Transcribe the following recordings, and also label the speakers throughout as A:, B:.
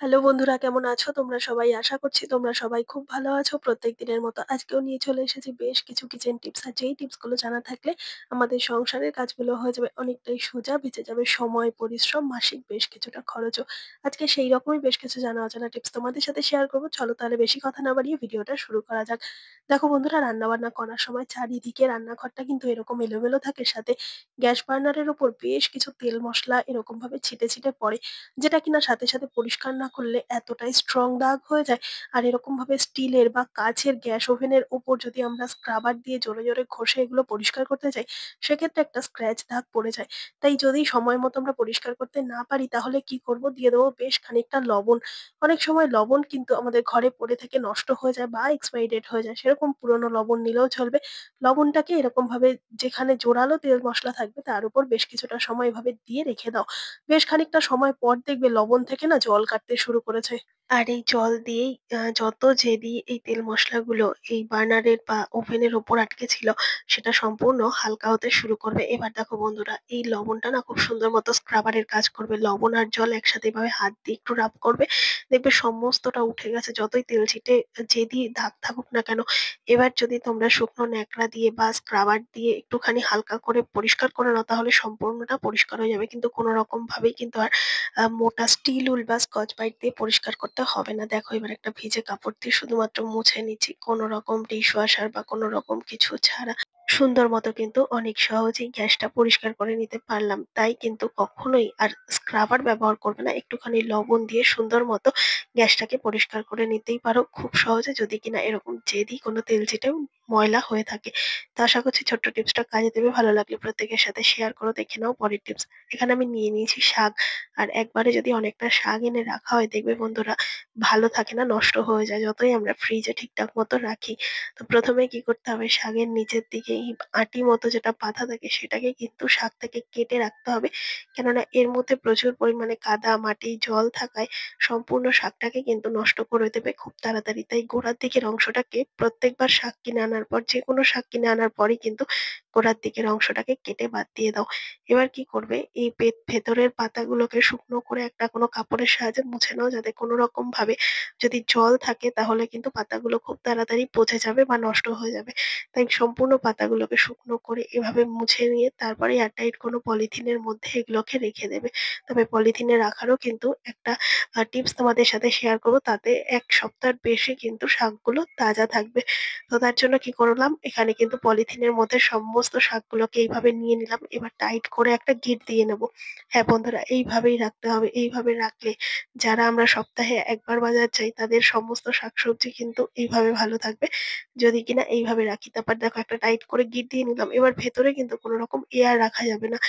A: Hello বন্ধুরা, কেমন আছো তোমরা সবাই? আশা করছি তোমরা সবাই খুব ভালো আছো। প্রত্যেক দিনের মতো আজকেও নিয়ে চলে এসেছি বেশ কিছু কিচেন টিপস। আর যেই টিপসগুলো জানা থাকলে আমাদের সংসারের কাজগুলো হয়ে যাবে অনেকটাই সোজা, বেঁচে যাবে সময়, পরিশ্রম, মাসিক বেশ কিছুটা খরচও। আজকে সেই রকমই বেশ কিছু জানা অজানা টিপস তোমাদের সাথে শেয়ার করবো। চলো তাহলে বেশি কথা না বাড়িয়ে ভিডিওটা শুরু করা যাক। দেখো বন্ধুরা, রান্নাবান্না করার সময় চারিদিকে রান্নাঘরটা কিন্তু এরকম এলোমেলো থাকে, সাথে গ্যাস বার্নারের ওপর বেশ কিছু তেল মশলা এরকম ভাবে ছিটে ছিটে পড়ে, যেটা কিনা সাথে সাথে পরিষ্কার না করলে এতটাই স্ট্রং দাগ হয়ে যায়। আর এরকম ভাবে স্টিলের বা কাচের গ্যাস ওভেনের ওপর যদি আমরা স্ক্রাবার দিয়ে জোরে জোরে ঘষে এগুলো পরিষ্কার করতে যাই, সেক্ষেত্রে একটা স্ক্র্যাচ দাগ পড়ে যায়। তাই যদি সময় মতো আমরা পরিষ্কার করতে না পারি, তাহলে কি করব, দিয়ে দেবো বেশ খানিকটা লবণ। অনেক সময় লবণ কিন্তু আমাদের ঘরে পড়ে থেকে নষ্ট হয়ে যায় বা এক্সপায়ারি ডেট হয়ে যায়, সেরকম পুরনো লবণ নিলেও চলবে। লবণটাকে এরকম ভাবে যেখানে জোরালো তেল মশলা থাকবে তার উপর বেশ কিছুটা সময় এভাবে দিয়ে রেখে দাও। বেশ খানিকটা সময় পর দেখবে লবণ থেকে না জল কাটতে শুরু করেছে। আর এই জল দিয়েই যত জেদি এই তেল মশলাগুলো এই বার্নারের বা ওভেনের ওপর আটকে ছিল, সেটা সম্পূর্ণ হালকা হতে শুরু করবে। এবার দেখো বন্ধুরা, এই লবণটা না খুব সুন্দর মতো স্ক্রাবারের কাজ করবে। লবণ আর জল একসাথে এভাবে হাত দিয়ে একটু রাব করবে, দেখবে সমস্তটা উঠে গেছে, যতই তেল ছিটে জেদি দাগ থাকুক না কেন। এবার যদি তোমরা শুকনো ন্যাকড়া দিয়ে বা স্ক্রাবার দিয়ে একটুখানি হালকা করে পরিষ্কার করে নাও, তাহলে সম্পূর্ণটা পরিষ্কার হয়ে যাবে। কিন্তু কোনো রকম ভাবেই কিন্তু আর মোটা স্টিল উল বা স্কচ ব্রাইট দিয়ে পরিষ্কার করতে হবে না। দেখো, এবার একটা ভিজে কাপড় দিয়ে শুধুমাত্র মুছে নিচ্ছি, কোনো রকম ডিশ ওয়াশার বা কোনো রকম কিছু ছাড়া। সুন্দর মতো কিন্তু অনেক সহজেই গ্যাসটা পরিষ্কার করে নিতে পারলাম। তাই কিন্তু কখনোই আর স্ক্রাবার ব্যবহার করবে না, একটুখানি লবণ দিয়ে সুন্দর মতো গ্যাসটাকে পরিষ্কার করে নিতেই পারো খুব সহজে, যদি কিনা এরকম জেদি কোনো তেল চিটে ময়লা হয়ে থাকে। তো আশা করছি ছোট্ট টিপসটা কাজে দেবে। ভালো লাগলে প্রত্যেকের সাথে শেয়ার করো। দেখে নাও পরের টিপস। এখানে আমি নিয়ে নিয়েছি শাক। আর একবারে যদি অনেকটা শাক এনে রাখা হয়, দেখবে বন্ধুরা ভালো থাকে না, নষ্ট হয়ে যায় যতই আমরা ফ্রিজে ঠিকঠাক মতো রাখি। তো প্রথমে কি করতে হবে, শাকের নিচের দিকে এই আঁটি মতো যেটা পাতা থাকে, সেটাকে কিন্তু শাক থেকে কেটে রাখতে হবে। কেননা এর মধ্যে প্রচুর পরিমাণে কাদা, মাটি, জল থাকায় সম্পূর্ণ শাকটাকে কিন্তু নষ্ট করে দেবে খুব তাড়াতাড়ি। তাই গোড়ার দিকের অংশটাকে প্রত্যেকবার শাক কিনে আনার পর, যে কোনো শাক কিনে আনার পরই কিন্তু গোড়ার দিকের অংশটাকে কেটে বাদ দিয়ে দাও। এবার কি করবে, এই ভেতরের পাতাগুলোকে শুকনো করে একটা কোনো কাপড়ের সাহায্যে মুছে নাও, যাতে কোনো রকম ভাবে যদি জল থাকে তাহলে কিন্তু পাতাগুলো খুব তাড়াতাড়ি পচে যাবে বা নষ্ট হয়ে যাবে। তাই সম্পূর্ণ পাতাগুলোকে শুকনো করে এভাবে মুছে নিয়ে তারপরে এয়ারটাইট কোনো পলিথিনের মধ্যে এগুলোকে রেখে দেবে। তবে পলিথিনে রাখারও কিন্তু একটা টিপস তোমাদের সাথে শেয়ার করবো, তাতে ১ সপ্তাহের বেশি কিন্তু শাকগুলো তাজা থাকবে। তো তার জন্য কি করলাম, এখানে কিন্তু পলিথিনের মধ্যে সমস্ত শাকগুলোকে এইভাবে নিয়ে নিলাম। এবার টাইট করে একটা গিঁট দিয়ে নেব। হ্যাঁ বন্ধুরা, এইভাবেই রাখতে হবে। এইভাবে রাখলে যারা আমরা সপ্তাহে একবার বাজার যাই, তাদের সমস্ত শাকসবজি কিন্তু এইভাবে ভালো থাকবে, যদি কিনা এইভাবে রাখি। তারপর দেখো, একটা টাইট করে গিঁট দিয়ে নিলাম। এবার ভেতরে কিন্তু কোনো রকম এয়ার রাখা যাবে না,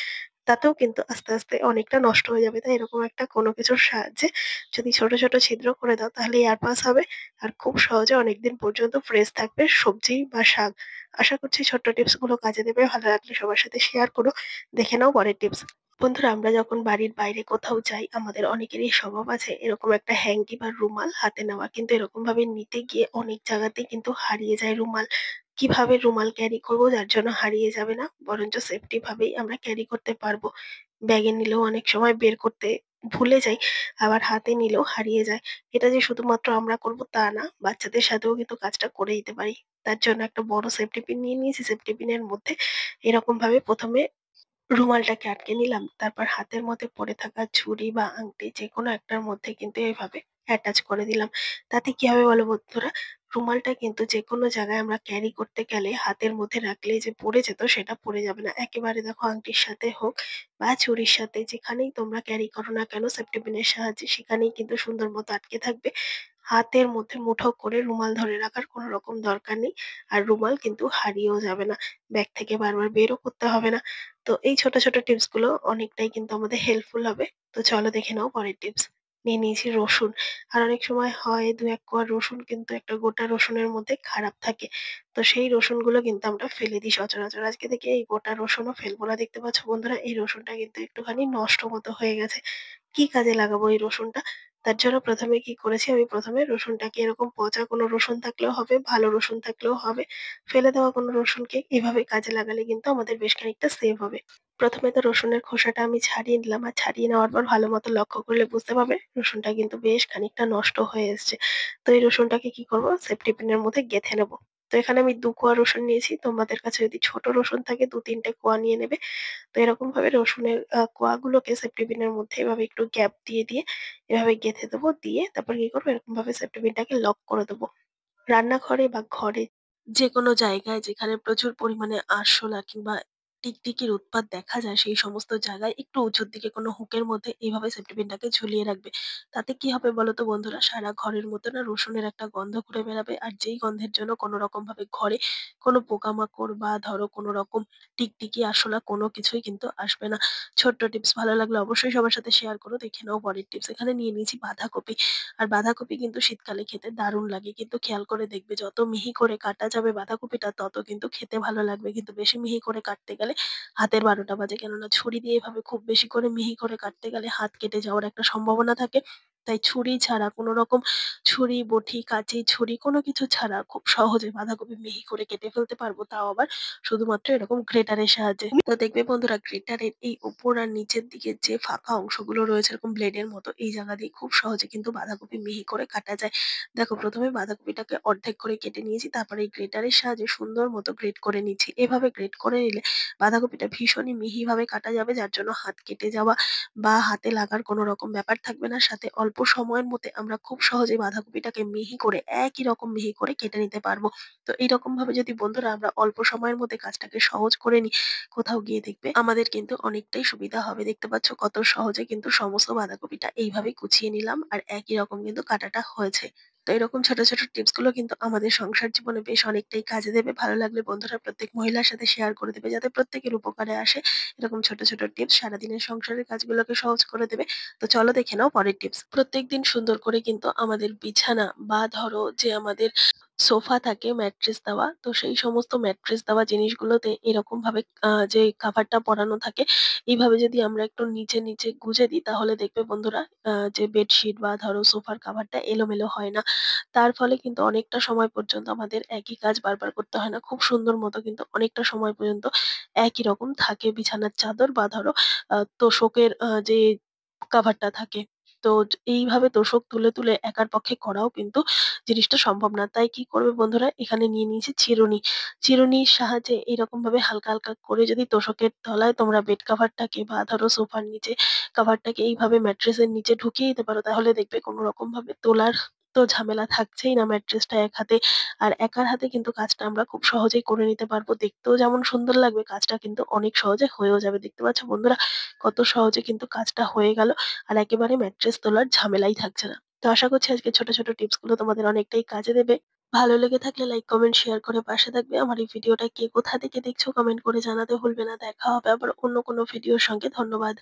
A: তাতেও কিন্তু আস্তে আস্তে অনেকটা নষ্ট হয়ে যাবে। তাই এরকম একটা কোনো কিছুর সাহায্যে যদি ছোট ছোট ছিদ্র করে দাও, তাহলে এয়ার পাস হবে। আর খুব সহজে অনেকদিন পর্যন্ত ফ্রেশ থাকবে সবজি বা শাক। আশা করছি ছোট্ট টিপস গুলো কাজে দেবে। ভালো লাগলে সবার সাথে শেয়ার করো। দেখে নাও পরের টিপস। বন্ধুরা, আমরা যখন বাড়ির বাইরে কোথাও যাই, আমাদের অনেকেরই স্বভাব আছে এরকম একটা হ্যাঙ্কি বা রুমাল হাতে নেওয়া, কিন্তু এরকম ভাবে নিতে গিয়ে অনেক জায়গাতেই কিন্তু হারিয়ে যায় রুমাল। কিভাবে রুমাল ক্যারি করবো যার জন্য হারিয়ে যাবে না, বরঞ্চ সেফটি ভাবেই আমরা ক্যারি করতে পারবো। ব্যাগে নিলেও অনেক সময় বের করতে ভুলে যাই, আবার হাতে নিলেও হারিয়ে যায়। এটা যে শুধুমাত্র আমরা করবো তা না, বাচ্চাদের সাথেও কিন্তু কাজটা করে দিতে পারি। তার জন্য একটা বড় সেফটি পিন নিয়ে নিয়েছি। সেফটি পিনের মধ্যে এরকম ভাবে প্রথমে রুমালটাকে আটকে নিলাম। তারপর হাতের মধ্যে পড়ে থাকা ছুরি বা আংটি যেকোনো একটার মধ্যে কিন্তু এভাবে অ্যাটাচ করে দিলাম। তাতে কি হবে বলো বন্ধুরা, রুমালটা কিন্তু যেকোনো জায়গায় আমরা ক্যারি করতে গেলে হাতের মধ্যে রাখলেই যে পড়ে যেত, সেটা পড়ে যাবে না। একেবারে দেখো, আংটির সাথে হোক বা ছুরির সাথে, যেখানেই তোমরা ক্যারি করো না কেন সেফটি পিনের সাহায্যে, সেখানেই কিন্তু সুন্দর মতো আটকে থাকবে। হাতের মধ্যে মুঠো করে রুমাল ধরে রাখার কোনো রকম দরকার নেই। আর রুমাল কিন্তু হারিয়েও যাবে না, ব্যাগ থেকে বারবার বেরও করতে হবে না। তো এই ছোট ছোট টিপস গুলো অনেকটাই কিন্তু আমাদের হেল্পফুল হবে। তো চলো দেখে নাও পরের টিপস। নিয়ে নিয়েছি রসুন। আর অনেক সময় হয় ২-১ কোয়া রসুন কিন্তু একটা গোটা রসুনের মধ্যে খারাপ থাকে। তো সেই রসুনগুলো কিন্তু আমরা ফেলে দিই সচরাচর। আজকে থেকে এই গোটা রসুনও ফেলবো না। দেখতে পাচ্ছ বন্ধুরা, এই রসুনটা কিন্তু একটুখানি নষ্ট মতো হয়ে গেছে। কি কাজে লাগাবো এই রসুনটা? তার জন্য প্রথমে কি করেছি, আমি প্রথমে রসুনটাকে এরকম পচা কোনো রসুন থাকলেও হবে, ভালো রসুন থাকলেও হবে। ফেলে দেওয়া কোনো রসুনকে এভাবে কাজে লাগালে কিন্তু আমাদের বেশ খানিকটা সেভ হবে। প্রথমে তো রসুনের খোসাটা আমি ছাড়িয়ে নিলাম। আর ছাড়িয়ে নেওয়ার পর ভালো মতো লক্ষ্য করলে বুঝতে পারবে রসুনটা কিন্তু বেশ খানিকটা নষ্ট হয়ে এসছে। তো এই রসুনটাকে কি করব? সেফটি পিনের মধ্যে গেঁথে নেব। তো এখানে আমি ২ কোয়া রসুন নিয়েছি। তোমাদের কাছে যদি ছোট রসুন থাকে ২-৩ টে কোয়া নিয়ে নেবে। তো এরকম ভাবে রসুনের কোয়াগুলোকে সেফটি পিনের মধ্যে এভাবে একটু গ্যাপ দিয়ে এভাবে গেঁথে দেবো। দিয়ে তারপর কি করব? এরকম ভাবে সেফটি পিনটাকে লক করে দেবো। রান্নাঘরে বা ঘরে যেকোনো জায়গায় যেখানে প্রচুর পরিমাণে আরশোলা কিংবা টিকটিকির উৎপাত দেখা যায় সেই সমস্ত জায়গায় একটু উঁচুর দিকে কোনো হুকের মধ্যে এইভাবে সেফটি পিনটাকে ঝুলিয়ে রাখবে। তাতে কি হবে বলো তো বন্ধুরা? সারা ঘরের মধ্যে না রসুনের একটা গন্ধ ঘুরে বেড়াবে। আর যেই গন্ধের জন্য কোনো রকম ভাবে ঘরে কোনো পোকামাকড় বা ধরো কোনো রকম টিকটিকি, আরশোলা কোনো কিছুই কিন্তু আসবে না। ছোট্ট টিপস ভালো লাগলে অবশ্যই সবার সাথে শেয়ার করো। দেখে নাও পরের টিপস। এখানে নিয়ে নিয়েছি বাঁধাকপি। আর বাঁধাকপি কিন্তু শীতকালে খেতে দারুণ লাগে। কিন্তু খেয়াল করে দেখবে যত মিহি করে কাটা যাবে বাঁধাকপিটা তত কিন্তু খেতে ভালো লাগবে। কিন্তু বেশি মিহি করে কাটতে গেলে হাতের ১২টা বাজে। কেননা ছুরি দিয়ে এভাবে খুব বেশি করে মিহি করে কাটতে গেলে হাত কেটে যাওয়ার একটা সম্ভাবনা থাকে। তাই ছুরি ছাড়া কোন রকম ছুরি, বঁটি, কাঁচি, ছুরি কোনো কিছু ছাড়া খুব সহজে বাঁধাকপি মিহি করে কেটে ফেলতে পারবো। তাও আবার শুধুমাত্র এরকম গ্রেটারের সাহায্যে। তো দেখবে বন্ধুরা গ্রেটারের এই উপর আর নিচের দিকের যে ফাঁকা অংশগুলো রয়েছে এরকম ব্লেডের মতো এই জায়গা দিয়ে খুব সহজে কিন্তু বাঁধাকপি মিহি করে কাটা যায়। দেখো ১ম এ বাঁধাকপিটাকে অর্ধেক করে কেটে নিয়েছি। তারপরে এই গ্রেটারের সাহায্যে সুন্দর মতো গ্রেট করে নিচ্ছি। এভাবে গ্রেট করে নিলে বাঁধাকপিটা ভীষণই মিহিভাবে কাটা যাবে যার জন্য হাত কেটে যাওয়া বা হাতে লাগার কোনো রকম ব্যাপার থাকবে না। সাথে অল্প সময়ের মধ্যে আমরা খুব সহজেই বাঁধাকপিটাকে মিহি করে একই রকম মিহি করে কেটে নিতে পারবো। তো এইরকম ভাবে যদি বন্ধুরা আমরা অল্প সময়ের মধ্যে কাজটাকে সহজ করে নিই, কোথাও গিয়ে দেখবে আমাদের কিন্তু অনেকটাই সুবিধা হবে। দেখতে পাচ্ছ কত সহজে কিন্তু সমস্ত বাঁধাকপিটা এইভাবে কুচিয়ে নিলাম আর একই রকম কিন্তু কাটাটা হয়েছে। তো এরকম ছোট টিপস গুলো কিন্তু আমাদের সংসার জীবনে বেশ অনেকটাই কাজে দেবে। ভালো লাগলে বন্ধুরা প্রত্যেক মহিলার সাথে শেয়ার করে দেবে যাতে প্রত্যেকের উপকারে আসে। এরকম ছোট টিপস সারাদিনের সংসারের কাজগুলোকে সহজ করে দেবে। তো চলো দেখে নাও পরের টিপস। প্রত্যেকদিন সুন্দর করে কিন্তু আমাদের বিছানা বা ধরো যে আমাদের সোফা থাকে ম্যাট্রেস দেওয়া। তো সেই সমস্ত ম্যাট্রেস দেওয়া জিনিসগুলোতে এরকমভাবে যে কাভারটা পরানো থাকে, এইভাবে যদি আমরা একটু নিচে গুজে দিই তাহলে দেখবে বন্ধুরা যে বেডশিট বা ধরো সোফার কাভারটা এলোমেলো হয় না। তার ফলে কিন্তু অনেকটা সময় পর্যন্ত আমাদের একই কাজ বারবার করতে হয় না। খুব সুন্দর মতো কিন্তু অনেকটা সময় পর্যন্ত একই রকম থাকে বিছানার চাদর বা ধরো তোশকের যে কাভারটা থাকে। তো এইভাবে তোশক তুলে একার পক্ষে করাও কিন্তু জিনিসটা সম্ভব না। তাই কি করবে বন্ধুরা? এখানে নিয়ে নিয়েছি চিরুনি। চিরুনির সাহায্যে এরকমভাবে হালকা করে যদি তোশকের তলায় তোমরা বেড কাভারটাকে বা ধরো সোফার নিচে কাভারটাকে এইভাবে ম্যাট্রেসের নিচে ঢুকিয়ে দিতে পারো তাহলে দেখবে কোনো রকম ভাবে তোলার তো ঝামেলা থাকছেই না। ম্যাট্রেসটা এক হাতে আর একার হাতে কিন্তু কাজটা আমরা খুব সহজেই করে নিতে পারবো। দেখতেও যেমন সুন্দর লাগবে কাজটা কিন্তু অনেক সহজে হয়েও যাবে। দেখতে পাচ্ছ বন্ধুরা কত সহজে কিন্তু কাজটা হয়ে গেল আর একেবারে ম্যাট্রেস তোলার ঝামেলাই থাকছে না। তো আশা করছি আজকে ছোট টিপস গুলো তোমাদের অনেকটাই কাজে দেবে। ভালো লেগে থাকলে লাইক, কমেন্ট, শেয়ার করে পাশে থাকবে। আমার এই ভিডিওটা কে কোথা থেকে দেখছো কমেন্ট করে জানাতে ভুলবে না। দেখা হবে আবার অন্য কোনো ভিডিওর সঙ্গে। ধন্যবাদ।